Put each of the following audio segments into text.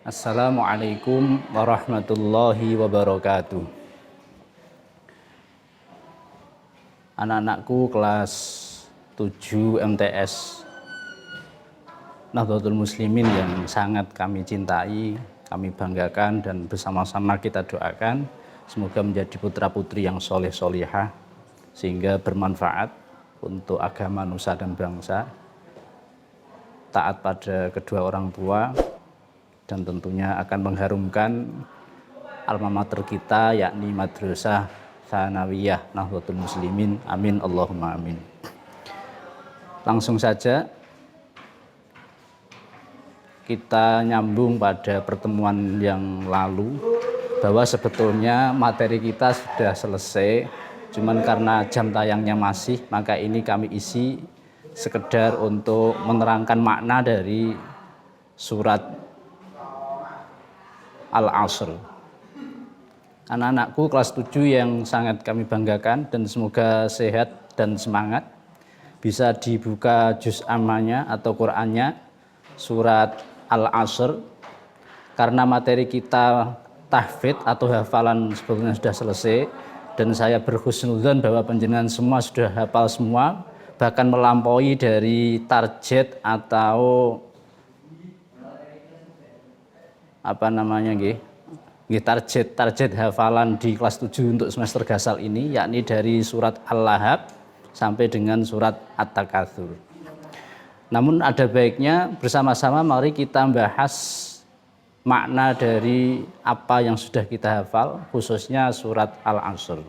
Assalamualaikum warahmatullahi wabarakatuh. Anak-anakku kelas 7 MTS Nahdlatul Muslimin yang sangat kami cintai, kami banggakan, dan bersama-sama kita doakan semoga menjadi putra-putri yang soleh-solihah sehingga bermanfaat untuk agama, nusa, dan bangsa, taat pada kedua orang tua, dan tentunya akan mengharumkan alma mater kita yakni Madrasah Tsanawiyah Nahdlatul Muslimin. Amin Allahumma amin. Langsung saja kita nyambung pada pertemuan yang lalu bahwa sebetulnya materi kita sudah selesai, cuman karena jam tayangnya masih, maka ini kami isi sekedar untuk menerangkan makna dari surat Al-Asr. Anak-anakku kelas 7 yang sangat kami banggakan dan semoga sehat dan semangat, bisa dibuka juz ammanya atau Qur'annya surat Al-Asr, karena materi kita tahfidz atau hafalan sebetulnya sudah selesai, dan saya berhusnudzon bahwa panjenengan semua sudah hafal semua, bahkan melampaui dari target atau target hafalan di kelas 7 untuk semester gasal ini, yakni dari surat Al-Lahab sampai dengan surat At-Takatsur. Namun ada baiknya bersama-sama mari kita bahas makna dari apa yang sudah kita hafal, khususnya surat Al-Asr.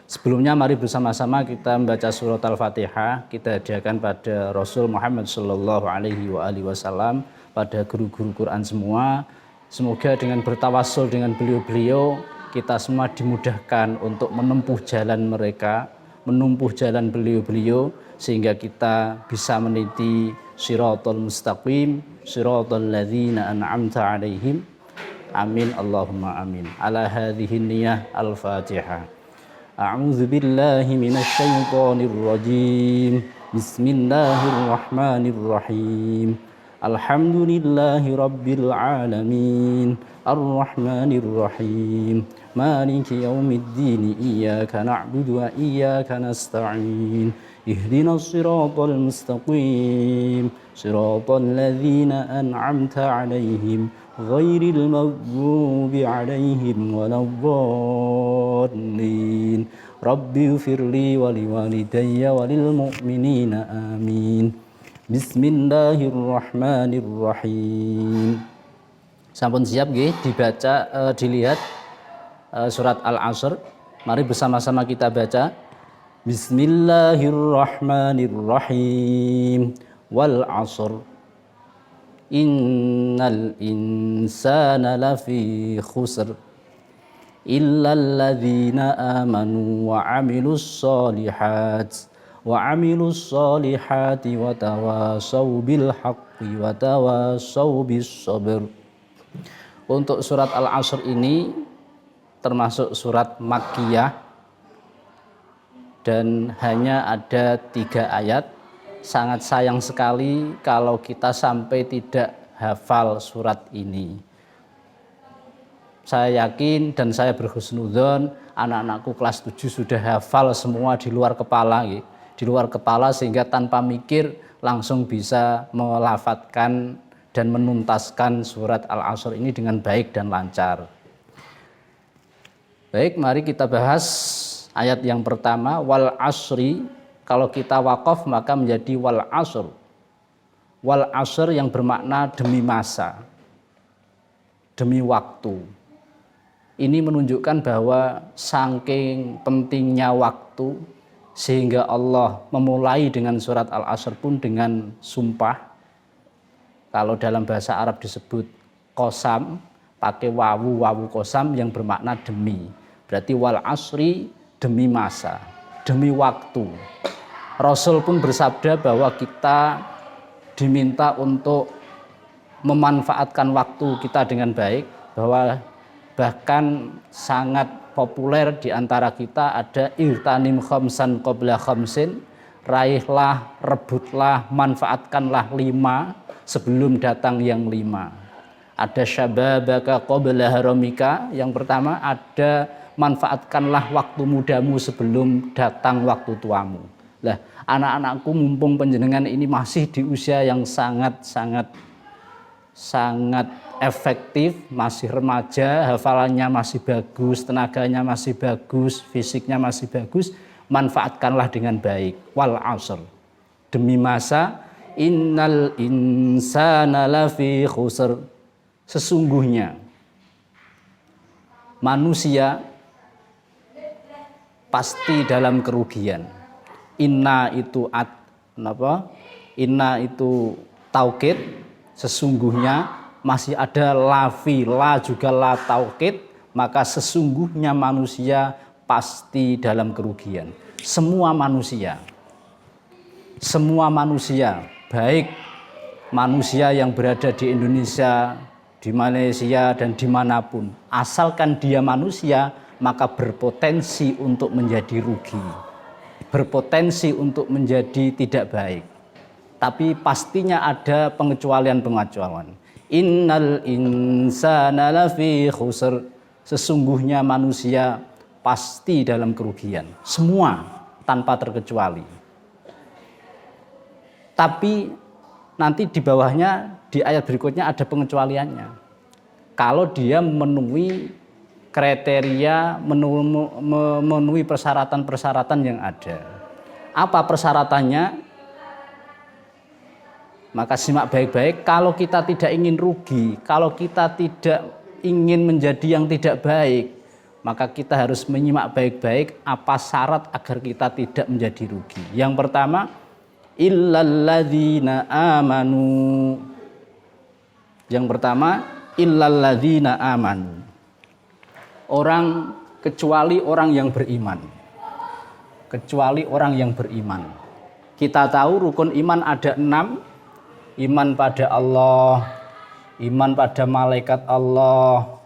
Sebelumnya mari bersama-sama kita membaca surat Al-Fatihah, kita hadiahkan pada Rasul Muhammad sallallahu alaihi wasallam, pada guru-guru Quran semua. Semoga dengan bertawassul dengan beliau-beliau, kita semua dimudahkan untuk menempuh jalan mereka, menempuh jalan beliau-beliau, sehingga kita bisa meniti shiratal mustaqim, shiratal ladzina an'amta alaihim. Amin Allahumma amin. Ala hadhihi niyyah al-Fatihah. A'udzu billahi minasy syaithanir rajim. Bismillahirrahmanirrahim. Alhamdulillahi rabbil alamin. Ar-Rahmanir Rahim. Maliki yaumiddin. Iyyaka na'budu wa iyyaka nasta'in. Ihdinas siratal mustaqim. Siratal ladzina an'amta 'alaihim ghairil maghdubi 'alaihim waladdallin. Rabbi ighfirli wa liwalidayya wa lil mu'minina amin. Bismillahirrahmanirrahim. Sampun siap nggih dibaca, dilihat surat Al-Asr. Mari bersama-sama kita baca. Bismillahirrahmanirrahim. Wal 'asr. Innal insana lafi khusr. Illal ladzina amanu wa 'amilus shalihat. Wa 'amilus sholihati wa tawasaw bil haqqi wa tawasaw bis sabr. Untuk surat Al-Asr ini termasuk surat Makkiyah dan hanya ada 3 ayat. Sangat sayang sekali kalau kita sampai tidak hafal surat ini. Saya yakin dan saya berhusnudzon anak-anakku kelas 7 sudah hafal semua di luar kepala gitu. Di luar kepala, sehingga tanpa mikir langsung bisa melafadzkan dan menuntaskan surat Al-Asr ini dengan baik dan lancar. Baik, mari kita bahas ayat yang pertama, wal asri. Kalau kita waqaf maka menjadi wal asr. Wal asr yang bermakna demi masa, demi waktu. Ini menunjukkan bahwa saking pentingnya waktu, sehingga Allah memulai dengan surat Al-Asr pun dengan sumpah. Kalau dalam bahasa Arab disebut qasam, pakai wawu qasam yang bermakna demi. Berarti wal asri, demi masa, demi waktu. Rasul pun bersabda bahwa kita diminta untuk memanfaatkan waktu kita dengan baik, bahwa bahkan sangat populer di antara kita ada irtanim khamsan qabla khamsin, raihlah, rebutlah, manfaatkanlah 5 sebelum datang yang 5. Ada syababaka qabla haramika, yang pertama ada manfaatkanlah waktu mudamu sebelum datang waktu tuamu. Lah, anak-anakku mumpung panjenengan ini masih di usia yang sangat efektif, masih remaja, hafalannya masih bagus, tenaganya masih bagus, fisiknya masih bagus, manfaatkanlah dengan baik. Wal 'ashr, demi masa, innal insana lafi khusr, sesungguhnya manusia pasti dalam kerugian. Inna itu Inna itu taukid, sesungguhnya, masih ada lafi, la juga la taukid, maka sesungguhnya manusia pasti dalam kerugian. Semua manusia, baik manusia yang berada di Indonesia, di Malaysia, dan dimanapun, asalkan dia manusia, maka berpotensi untuk menjadi rugi, berpotensi untuk menjadi tidak baik. Tapi pastinya ada pengecualian. Innal insana lafi khusr, sesungguhnya manusia pasti dalam kerugian, semua tanpa terkecuali. Tapi nanti di bawahnya, di ayat berikutnya ada pengecualiannya. Kalau dia memenuhi kriteria, memenuhi persyaratan-persyaratan yang ada. Apa persyaratannya? Maka simak baik-baik. Kalau kita tidak ingin rugi, kalau kita tidak ingin menjadi yang tidak baik, maka kita harus menyimak baik-baik apa syarat agar kita tidak menjadi rugi. Yang pertama, illalladzina amanu. Yang pertama, illalladzina amanu. Kecuali orang yang beriman. Kecuali orang yang beriman. Kita tahu rukun iman ada 6. Iman pada Allah, iman pada malaikat Allah,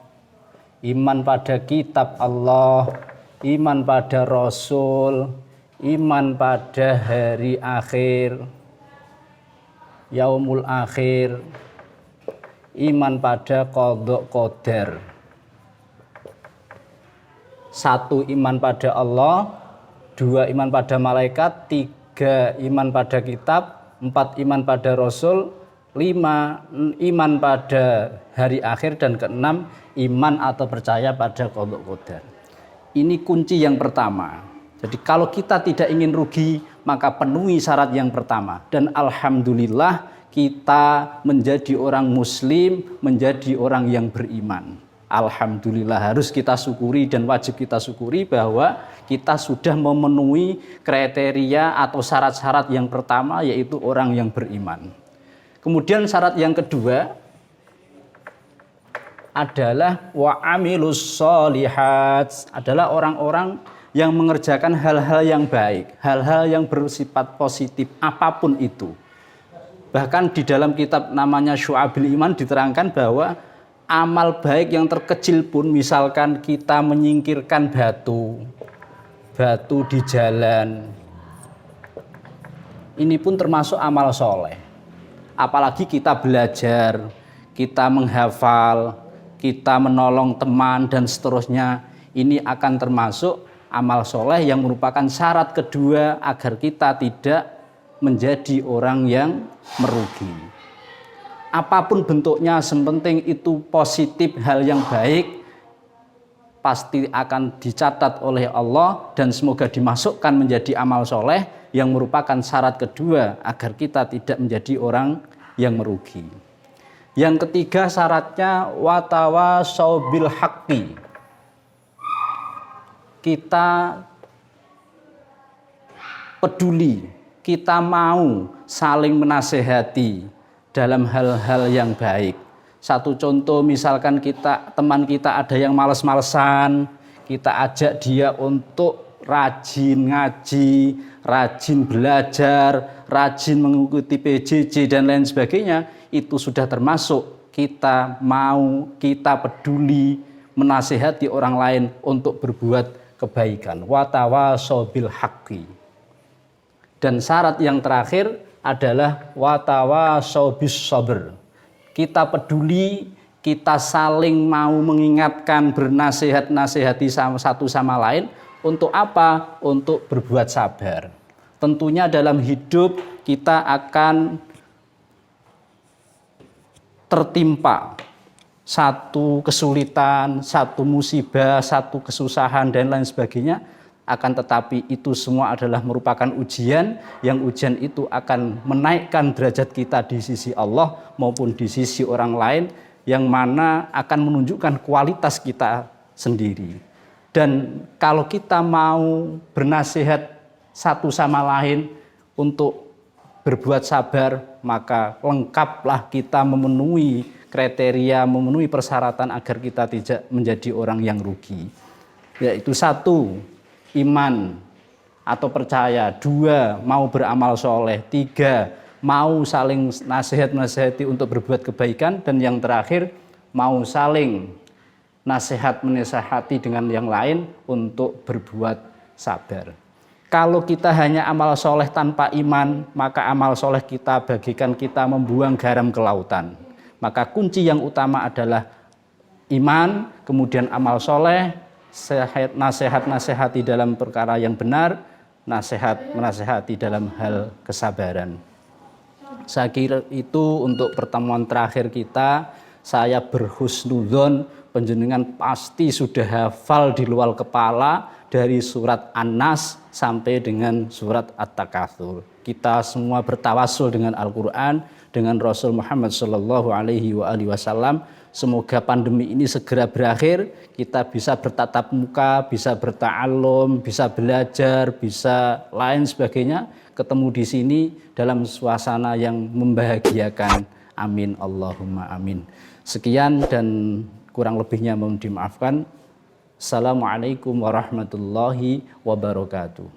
iman pada kitab Allah, iman pada Rasul, iman pada hari akhir, yaumul akhir, iman pada qadha qadar. 1, iman pada Allah, 2, iman pada malaikat, 3, iman pada kitab, 4, iman pada Rasul, 5, iman pada hari akhir, dan ke-6, iman atau percaya pada qadha qadar. Ini kunci yang pertama. Jadi kalau kita tidak ingin rugi, maka penuhi syarat yang pertama. Dan alhamdulillah kita menjadi orang muslim, menjadi orang yang beriman. Alhamdulillah, harus kita syukuri dan wajib kita syukuri bahwa kita sudah memenuhi kriteria atau syarat-syarat yang pertama, yaitu orang yang beriman. Kemudian syarat yang kedua adalah wa amilus sholihat, adalah orang-orang yang mengerjakan hal-hal yang baik, hal-hal yang bersifat positif, apapun itu. Bahkan di dalam kitab namanya Syu'abil Iman diterangkan bahwa amal baik yang terkecil pun, misalkan kita menyingkirkan batu di jalan, ini pun termasuk amal soleh. Apalagi kita belajar, kita menghafal, kita menolong teman, dan seterusnya, ini akan termasuk amal soleh yang merupakan syarat kedua agar kita tidak menjadi orang yang merugi. Apapun bentuknya, sepenting itu positif, hal yang baik, pasti akan dicatat oleh Allah dan semoga dimasukkan menjadi amal soleh yang merupakan syarat kedua agar kita tidak menjadi orang yang merugi. Yang ketiga syaratnya watawasau bil haqqi. Kita peduli, kita mau saling menasehati dalam hal-hal yang baik. Satu contoh, misalkan teman kita ada yang malas-malesan, kita ajak dia untuk rajin ngaji, rajin belajar, rajin mengikuti PJJ dan lain sebagainya. Itu sudah termasuk kita mau, kita peduli menasehati orang lain untuk berbuat kebaikan. Watawasau bil haqqi. Dan syarat yang terakhir adalah watawasau bis sabr. Kita peduli, kita saling mau mengingatkan, bernasihat-nasihati satu sama lain. Untuk apa? Untuk berbuat sabar. Tentunya dalam hidup kita akan tertimpa satu kesulitan, satu musibah, satu kesusahan dan lain sebagainya, akan tetapi itu semua adalah merupakan ujian, yang ujian itu akan menaikkan derajat kita di sisi Allah maupun di sisi orang lain, yang mana akan menunjukkan kualitas kita sendiri. Dan kalau kita mau bernasihat satu sama lain untuk berbuat sabar, maka lengkaplah kita memenuhi kriteria, memenuhi persyaratan agar kita tidak menjadi orang yang rugi. Yaitu 1, iman atau percaya. 2, mau beramal soleh. 3, mau saling nasihat-nasihati untuk berbuat kebaikan. Dan yang terakhir, mau saling nasihat menasihati dengan yang lain untuk berbuat sabar. Kalau kita hanya amal soleh tanpa iman, maka amal soleh kita bagikan kita membuang garam ke lautan. Maka kunci yang utama adalah iman, kemudian amal soleh, nasihat-nasihati dalam perkara yang benar, nasihat menasihati dalam hal kesabaran. Saya kira itu untuk pertemuan terakhir kita. Saya berhusnudzon panjenengan pasti sudah hafal di luar kepala dari surat An-Nas sampai dengan surat At-Takatsur. Kita semua bertawasul dengan Al-Quran, dengan Rasul Muhammad SAW. Semoga pandemi ini segera berakhir, kita bisa bertatap muka, bisa berta'allum, bisa belajar, bisa lain sebagainya, ketemu di sini dalam suasana yang membahagiakan. Amin, Allahumma amin. Sekian dan kurang lebihnya mohon dimaafkan. Assalamualaikum warahmatullahi wabarakatuh.